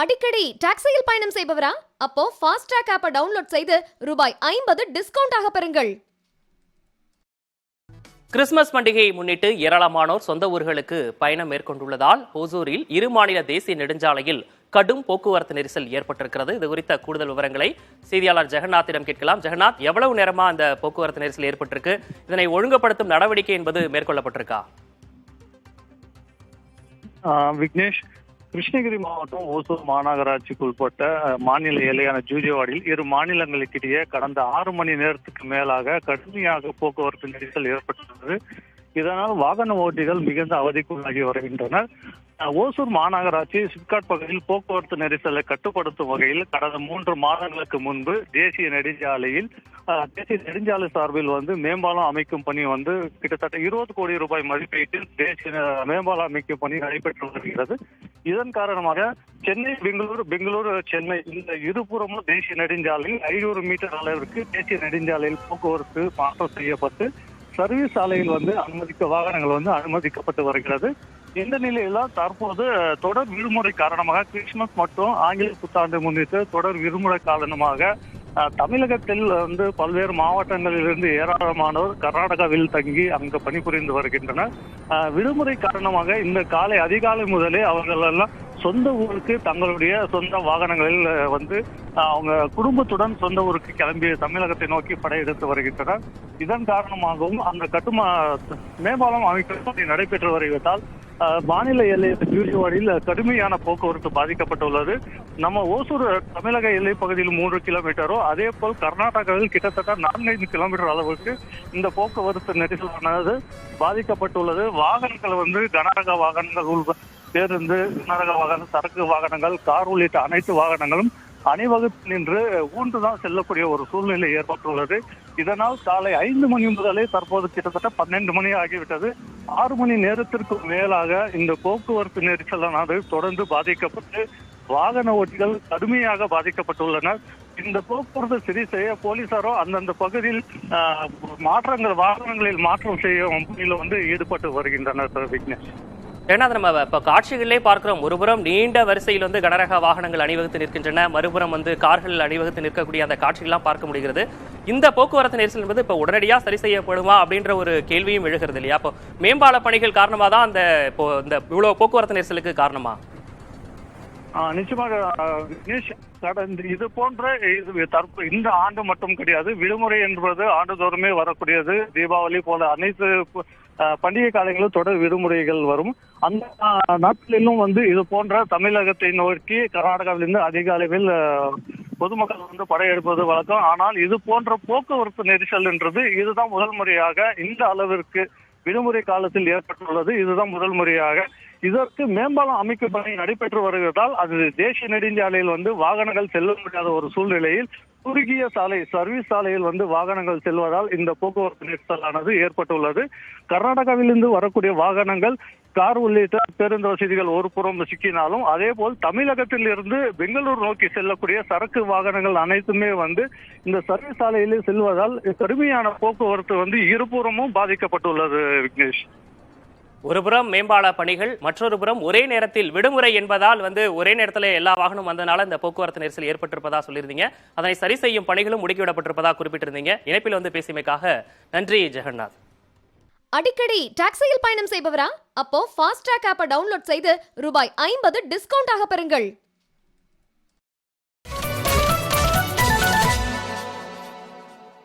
அடிக்கடி டாக்ஸியில் பயணம் செய்பவரா? அப்போ ஃபாஸ்ட் ட்ராக் ஆப்பை டவுன்லோட் செய்து ரூபாய் 50 டிஸ்கவுண்ட் ஆக பெறுங்கள். கிறிஸ்துமஸ் பண்டிகையை முன்னிட்டு ஏராளமானோர் சொந்த ஊர்களுக்கு பயணம் மேற்கொண்டுள்ளதால் ஓசூரில் இரு மாநில தேசிய நெடுஞ்சாலையில் கடும் போக்குவரத்து நெரிசல் ஏற்பட்டிருக்கிறது. இது குறித்த கூடுதல் விவரங்களை செய்தியாளர் ஜெகநாத்திடம் கேட்கலாம். ஜெகநாத், எவ்வளவு நேரமா அந்த போக்குவரத்து நெரிசல் ஏற்பட்டிருக்கு? இதனை ஒழுங்குபடுத்தும் நடவடிக்கை என்பது மேற்கொள்ளப்பட்டிருக்கா? விக்னேஷ், கிருஷ்ணகிரி மாவட்டம் ஓசூர் மாநகராட்சிக்கு உட்பட்ட மாநில எல்லையான ஜூஜேவாடியில் இரு மாநிலங்களுக்கிடையே கடந்த 6 மணி நேரத்துக்கு மேலாக கடுமையாக போக்குவரத்து நெரிசல் ஏற்பட்டுள்ளது. இதனால் வாகன ஓட்டிகள் மிகுந்த அவதிக்குள்ளாகி வருகின்றனர். ஓசூர் மாநகராட்சி சிப்காட் பகுதியில் போக்குவரத்து நெரிசலை கட்டுப்படுத்தும் வகையில் கடந்த 3 மாதங்களுக்கு முன்பு தேசிய நெடுஞ்சாலை சார்பில் மேம்பாலம் அமைக்கும் பணி கிட்டத்தட்ட 20 கோடி ரூபாய் மதிப்பீட்டில் தேசிய மேம்பாலம் அமைக்கும் பணி நடைபெற்று வருகிறது. இதன் காரணமாக சென்னை பெங்களூரு சென்னை இந்த இருபுறமும் தேசிய நெடுஞ்சாலையில் 500 மீட்டர் அளவிற்கு தேசிய நெடுஞ்சாலையில் போக்குவரத்து மாற்றம் செய்யப்பட்டு சர்வீஸ் சாலையில் வாகனங்கள் அனுமதிக்கப்பட்டு வருகிறது. இந்த நிலையில தற்போது தொடர் விடுமுறை காரணமாக கிறிஸ்துமஸ் மற்றும் ஆங்கில புத்தாண்டு முன்னிட்டு தொடர் விடுமுறை காரணமாக தமிழகத்தில் பல்வேறு மாவட்டங்களிலிருந்து ஏராளமானோர் கர்நாடகாவில் தங்கி அங்கு பணிபுரிந்து வருகின்றனர். விடுமுறை காரணமாக இந்த அதிகாலை முதலே அவர்கள் எல்லாம் சொந்த ஊருக்கு தங்களுடைய சொந்த வாகனங்களில் அவங்க குடும்பத்துடன் சொந்த ஊருக்கு கிளம்பி தமிழகத்தை நோக்கி படையெடுத்து வருகின்றனர். இதன் காரணமாகவும் அந்த மேம்பாலம் அமைக்கும் பணி நடைபெற்று வருவதால் மாநில எல்லை ஜூஜேவாடியில் கடுமையான போக்குவரத்து பாதிக்கப்பட்டுள்ளது. நம்ம ஓசூர் தமிழக எல்லை பகுதியில் 3 கிலோமீட்டரோ, அதே போல் கர்நாடகாவில் கிட்டத்தட்ட 4-5 கிலோமீட்டர் அளவுக்கு இந்த போக்குவரத்து நெரிசலானது பாதிக்கப்பட்டுள்ளது. வாகனங்கள் கனரக வாகனங்கள், பேருந்து, கனரக வாகனம், சரக்கு வாகனங்கள், கார் உள்ளிட்ட அனைத்து வாகனங்களும் அணிவகுத்து நின்று ஊன்றுதான் செல்லக்கூடிய ஒரு சூழ்நிலை ஏற்பட்டுள்ளது. இதனால் காலை 5 மணி முதலே தற்போது கிட்டத்தட்ட 12 மணி ஆகிவிட்டது. 6 மணி நேரத்திற்கு மேலாக இந்த போக்குவரத்து நெரிசலானது தொடர்ந்து பாதிக்கப்பட்டு வாகன ஓட்டிகள் கடுமையாக பாதிக்கப்பட்டுள்ளனர். இந்த போக்குவரத்து சரி செய்ய போலீசாரோ அந்தந்த பகுதியில் வாகனங்களில் மாற்றம் செய்ய ஈடுபட்டு வருகின்றனர். விக்னேஷ், ஏன்னா நம்ம இப்போ காட்சிகளிலே பார்க்கிறோம். ஒருபுறம் நீண்ட வரிசையில் கனரக வாகனங்கள் அணிவகுத்து நிற்கின்றன, மறுபுறம் கார்கள் அணிவகுத்து நிற்கக்கூடிய அந்த காட்சிகள்லாம் பார்க்க முடிகிறது. இந்த போக்குவரத்து நெரிசல் என்பது இப்போ உடனடியாக சரி செய்யப்படுமா அப்படின்ற ஒரு கேள்வியும் எழுகிறது இல்லையா? இப்போ மேம்பால பணிகள் காரணமாக தான் இந்த இவ்வளவு போக்குவரத்து நெரிசலுக்கு காரணமா? நிச்சயமாக இது போன்ற இந்த ஆண்டு மட்டும் கிடையாது. விடுமுறை என்பது ஆண்டுதோறுமே வரக்கூடியது. தீபாவளி போல அனைத்து பண்டிகை காலங்களிலும் தொடர் விடுமுறைகள் வரும். அந்த நாட்களிலும் இது போன்ற தமிழகத்தை நோக்கி கர்நாடகாவிலிருந்து அதிக அளவில் பொதுமக்கள் படையெடுப்பது வழக்கம். ஆனால் இது போன்ற போக்குவரத்து நெரிசல் என்றது இதுதான் முதல் முறையாக இந்த அளவிற்கு விடுமுறை காலத்தில் ஏற்பட்டுள்ளது. இதுதான் முதல் முறையாக. இதற்கு மேம்பாலம் அமைக்கும் பணி நடைபெற்று வருவதால் அது தேசிய நெடுஞ்சாலையில் வாகனங்கள் செல்ல முடியாத ஒரு சூழ்நிலையில் குறுகிய சாலை, சர்வீஸ் சாலையில் வாகனங்கள் செல்வதால் இந்த போக்குவரத்து நெரிசலானது ஏற்பட்டுள்ளது. கர்நாடகாவிலிருந்து வரக்கூடிய வாகனங்கள், கார் உள்ளிட்ட பேருந்து வசதிகள் ஒரு புறம் சிக்கினாலும், அதே போல் தமிழகத்தில் இருந்து பெங்களூர் நோக்கி செல்லக்கூடிய சரக்கு வாகனங்கள் அனைத்துமே இந்த சர்வீஸ் சாலையிலே செல்வதால் கடுமையான போக்குவரத்து இருபுறமும் பாதிக்கப்பட்டுள்ளது. விக்னேஷ், ஒருபுறம் மேம்பால பணிகள், மற்றொரு புறம் ஒரே நேரத்தில் விடுமுறை என்பதால் ஒரே நேரத்தில் எல்லா வாகனம் வந்தனால இந்த போக்குவரத்து நெரிசல் ஏற்பட்டிருப்பதா சொல்லியிருந்தீங்க. அதனை சரி செய்யும் பணிகளும் முடுக்கிவிடப்பட்டிருப்பதா குறிப்பிட்டிருந்தீங்க. இணைப்பில் பேசியமைக்காக நன்றி ஜெகநாத். அடிக்கடி டாக்ஸியில் பயணம் செய்பவரா? அப்போ ஃபாஸ்ட் ட்ராக் ஆப்பை டவுன்லோட் செய்து ரூபாய் 50 டிஸ்கவுண்ட் ஆக பெறுங்கள்.